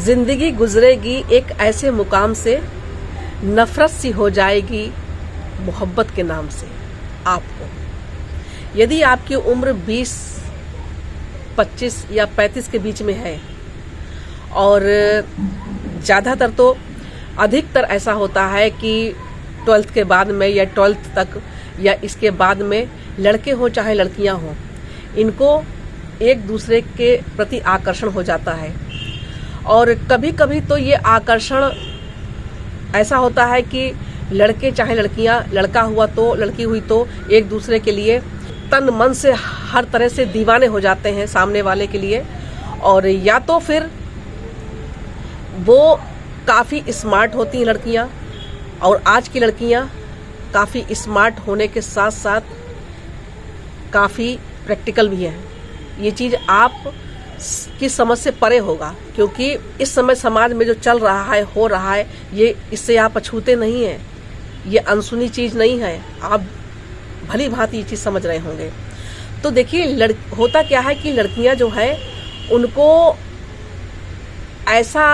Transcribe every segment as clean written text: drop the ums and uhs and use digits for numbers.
जिंदगी गुजरेगी एक ऐसे मुकाम से, नफरत सी हो जाएगी मोहब्बत के नाम से आपको। यदि आपकी उम्र 20, 25 या 35 के बीच में है, और ज़्यादातर तो अधिकतर ऐसा होता है कि 12th के बाद में या 12th तक या इसके बाद में लड़के हो चाहे लड़कियां हों, इनको एक दूसरे के प्रति आकर्षण हो जाता है। और कभी कभी तो ये आकर्षण ऐसा होता है कि लड़के चाहे लड़कियां, लड़का हुआ तो लड़की हुई तो एक दूसरे के लिए तन मन से हर तरह से दीवाने हो जाते हैं सामने वाले के लिए। और या तो फिर वो काफ़ी स्मार्ट होती हैं लड़कियां, और आज की लड़कियां काफ़ी स्मार्ट होने के साथ साथ काफ़ी प्रैक्टिकल भी हैं। ये चीज़ आप की समझ से परे होगा, क्योंकि इस समय समाज में जो चल रहा है, हो रहा है, ये इससे आप अछूते नहीं हैं। ये अनसुनी चीज़ नहीं है, आप भली भांति ये चीज़ समझ रहे होंगे। तो देखिए, होता क्या है कि लड़कियां जो है उनको ऐसा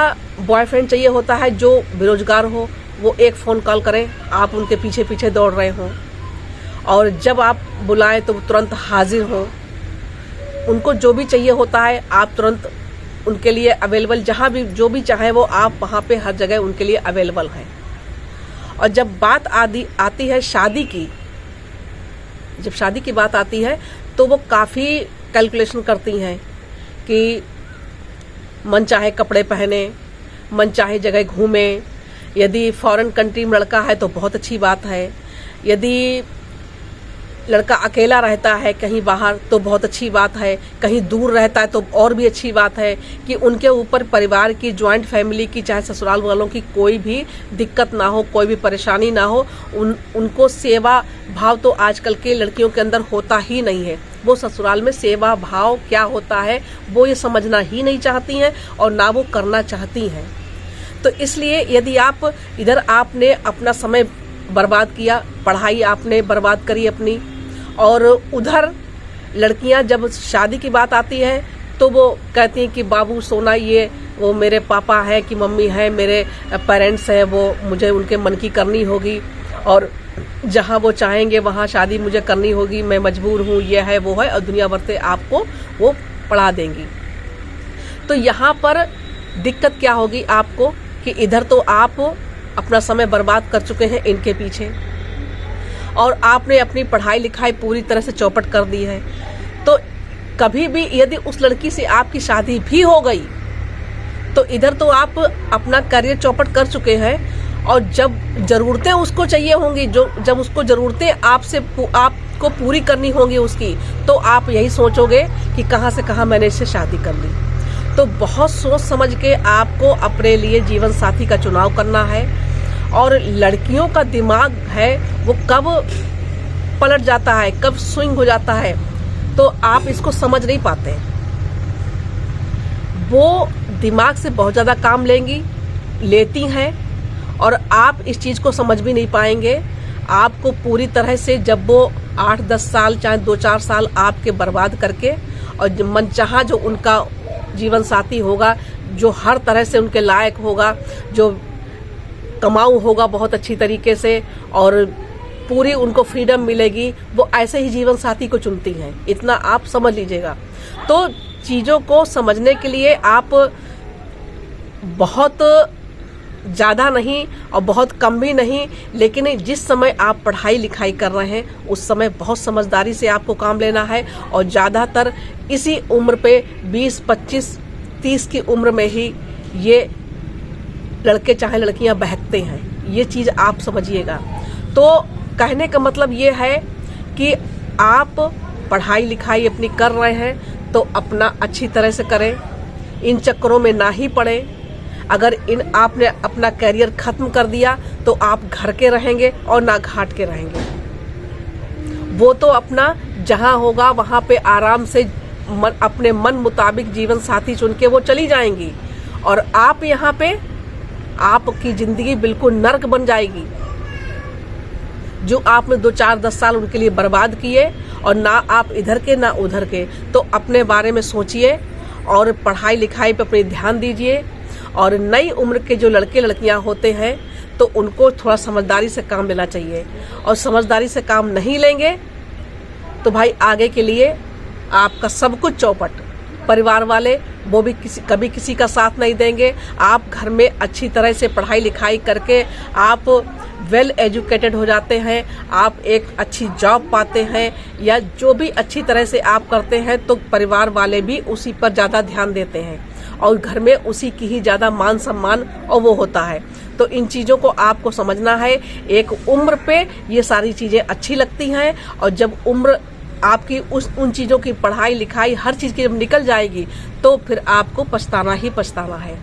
बॉयफ्रेंड चाहिए होता है जो बेरोजगार हो, वो एक फ़ोन कॉल करें, आप उनके पीछे पीछे दौड़ रहे हों, और जब आप बुलाएं तो तुरंत हाजिर हों। उनको जो भी चाहिए होता है आप तुरंत उनके लिए अवेलेबल, जहाँ भी जो भी चाहे वो आप वहाँ पे हर जगह उनके लिए अवेलेबल हैं। और जब बात आती है शादी की, जब शादी की बात आती है तो वो काफ़ी कैलकुलेशन करती हैं कि मन चाहे कपड़े पहने, मन चाहे जगह घूमे। यदि फॉरेन कंट्री में लड़का है तो बहुत अच्छी बात है, यदि लड़का अकेला रहता है कहीं बाहर तो बहुत अच्छी बात है, कहीं दूर रहता है तो और भी अच्छी बात है कि उनके ऊपर परिवार की, ज्वाइंट फैमिली की, चाहे ससुराल वालों की कोई भी दिक्कत ना हो, कोई भी परेशानी ना हो। उनको सेवा भाव तो आजकल के लड़कियों के अंदर होता ही नहीं है। वो ससुराल में सेवा भाव क्या होता है वो ये समझना ही नहीं चाहती हैं, और ना वो करना चाहती हैं। तो इसलिए यदि आप इधर आपने अपना समय बर्बाद किया, पढ़ाई आपने बर्बाद करी अपनी, और उधर लड़कियां जब शादी की बात आती है तो वो कहती हैं कि बाबू सोना, ये वो मेरे पापा है कि मम्मी है, मेरे पेरेंट्स हैं, वो मुझे उनके मन की करनी होगी, और जहाँ वो चाहेंगे वहाँ शादी मुझे करनी होगी, मैं मजबूर हूँ, ये है वो है, और दुनिया भर से आपको वो पढ़ा देंगी। तो यहाँ पर दिक्कत क्या होगी आपको कि इधर तो आप अपना समय बर्बाद कर चुके हैं इनके पीछे, और आपने अपनी पढ़ाई लिखाई पूरी तरह से चौपट कर दी है। तो कभी भी यदि उस लड़की से आपकी शादी भी हो गई तो इधर तो आप अपना करियर चौपट कर चुके हैं, और जब ज़रूरतें उसको चाहिए होंगी, जब उसको ज़रूरतें आपको पूरी करनी होंगी उसकी, तो आप यही सोचोगे कि कहाँ से कहाँ मैंने इससे शादी कर ली। तो बहुत सोच समझ के आपको अपने लिए जीवन साथी का चुनाव करना है। और लड़कियों का दिमाग है वो कब पलट जाता है, कब स्विंग हो जाता है, तो आप इसको समझ नहीं पाते। वो दिमाग से बहुत ज़्यादा काम लेती हैं, और आप इस चीज़ को समझ भी नहीं पाएंगे। आपको पूरी तरह से जब वो 8-10 साल, चाहे 2-4 साल आपके बर्बाद करके, और मनचाहा जो उनका जीवन साथी होगा, जो हर तरह से उनके लायक होगा, जो कमाऊ होगा बहुत अच्छी तरीके से, और पूरी उनको फ्रीडम मिलेगी, वो ऐसे ही जीवन साथी को चुनती हैं। इतना आप समझ लीजिएगा। तो चीज़ों को समझने के लिए आप बहुत ज़्यादा नहीं और बहुत कम भी नहीं, लेकिन जिस समय आप पढ़ाई लिखाई कर रहे हैं उस समय बहुत समझदारी से आपको काम लेना है। और ज़्यादातर इसी उम्र पे 20, 25, 30 की उम्र में ही ये लड़के चाहे लड़कियां बहकते हैं, ये चीज़ आप समझिएगा। तो कहने का मतलब ये है कि आप पढ़ाई लिखाई अपनी कर रहे हैं तो अपना अच्छी तरह से करें, इन चक्करों में ना ही पड़ें। अगर आपने अपना करियर ख़त्म कर दिया तो आप घर के रहेंगे और ना घाट के रहेंगे। वो तो अपना जहाँ होगा वहाँ पे आराम से अपने मन मुताबिक जीवन साथी चुन के वो चली जाएंगी, और आप यहाँ पे आपकी ज़िंदगी बिल्कुल नर्क बन जाएगी। जो आपने 2-4-10 साल उनके लिए बर्बाद किए, और ना आप इधर के ना उधर के। तो अपने बारे में सोचिए और पढ़ाई लिखाई पे अपने ध्यान दीजिए, और नई उम्र के जो लड़के लड़कियां होते हैं तो उनको थोड़ा समझदारी से काम लेना चाहिए, और समझदारी से काम नहीं लेंगे तो भाई आगे के लिए आपका सब कुछ चौपट। परिवार वाले वो भी कभी किसी का साथ नहीं देंगे। आप घर में अच्छी तरह से पढ़ाई लिखाई करके आप वेल एजुकेटेड हो जाते हैं, आप एक अच्छी जॉब पाते हैं, या जो भी अच्छी तरह से आप करते हैं तो परिवार वाले भी उसी पर ज़्यादा ध्यान देते हैं और घर में उसी की ही ज़्यादा मान सम्मान और वो होता है। तो इन चीज़ों को आपको समझना है। एक उम्र पे ये सारी चीज़ें अच्छी लगती हैं, और जब उम्र आपकी उन चीज़ों की पढ़ाई लिखाई हर चीज़ की जब निकल जाएगी तो फिर आपको पछताना ही पछताना है।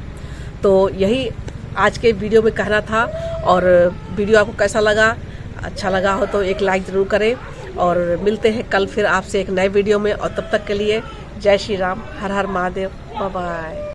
तो यही आज के वीडियो में कहना था। और वीडियो आपको कैसा लगा, अच्छा लगा हो तो एक लाइक ज़रूर करें, और मिलते हैं कल फिर आपसे एक नए वीडियो में। और तब तक के लिए जय श्री राम, हर हर महादेव, बाय बाय।